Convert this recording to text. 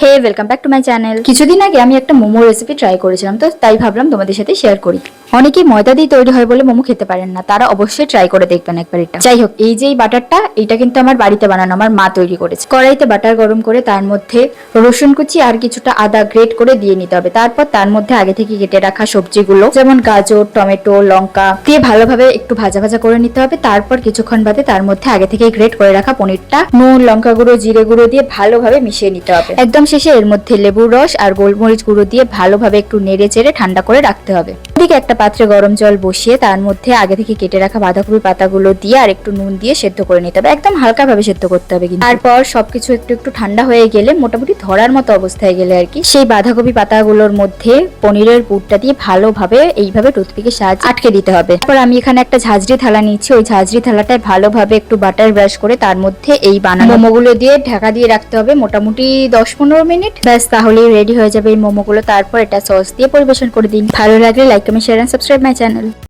Hey welcome back to my channel. কিছুদিন আগে আমি একটা মোমো রেসিপি ট্রাই করেছিলাম, তো তাই ভাবলাম তোমাদের সাথে শেয়ার করি। অনেকেই ময়দা দিয়ে তৈরি হয় বলে মোমো খেতে পারেন না, তারা অবশ্যই ট্রাই করে দেখবেন একবার এটা। যাই হোক, এই যে বাটারটা, এটা কিন্তু আমার বাড়িতে বানানো, আমার মা তৈরি করেছে। কড়াইতে বাটার গরম করে তার মধ্যে রসুন কুচি আর কিছুটা আদা গ্রেট করে দিয়ে নিতে হবে। তারপর তার মধ্যে আগে থেকে কেটে রাখা সবজিগুলো যেমন গাজর, টমেটো, লঙ্কা দিয়ে ভালোভাবে একটু ভাজা ভাজা করে নিতে হবে। তারপর কিছুক্ষণ বাদে তার মধ্যে আগে থেকে গ্রেট করে রাখা পনিরটা নুন, লঙ্কা গুঁড়ো, জিরে গুঁড়ো দিয়ে ভালোভাবে মিশিয়ে নিতে হবে। একদম শেষে এর মধ্যে লেবুর রস আর গোলমরিচ গুঁড়ো দিয়ে ভালোভাবে একটু নেড়ে চেড়ে ঠান্ডা করে রাখতে হবে। ঠিক একটা পাত্রে গরম জল বসিয়ে তার মধ্যে আগে থেকে কেটে রাখা বাঁধাকপি পাতাগুলো দিয়ে আর একটু নুন দিয়ে সেদ্ধ করে নিতে হবে। একদম হালকা ভাবে সেদ্ধ করতে হবে কিন্তু। তারপর সবকিছু একটু একটু ঠান্ডা হয়ে গেলে, মোটামুটি ধরার মতো অবস্থায় গেলে আর কি, সেই বাঁধাকপি পাতাগুলোর মধ্যে পনিরের পুরটা দিয়ে ভালোভাবে এইভাবে টুথপিকের সাহায্যে আটকে দিতে হবে। তারপর আমি এখানে একটা ঝাঁঝরি থালা নিচ্ছি, ওই ঝাঁঝরি থালাটায় ভালোভাবে একটু বাটার ব্রাশ করে তার মধ্যে এই বানানো মোমোগুলো দিয়ে ঢাকা দিয়ে রাখতে হবে মোটামুটি 10-15 মিনিট। ব্যাস, তাহলেই রেডি হয়ে যাবে এই মোমোগুলো। তারপর এটা সস দিয়ে পরিবেশন করে দিন। ভালো লাগলে like, comment, share and subscribe my channel.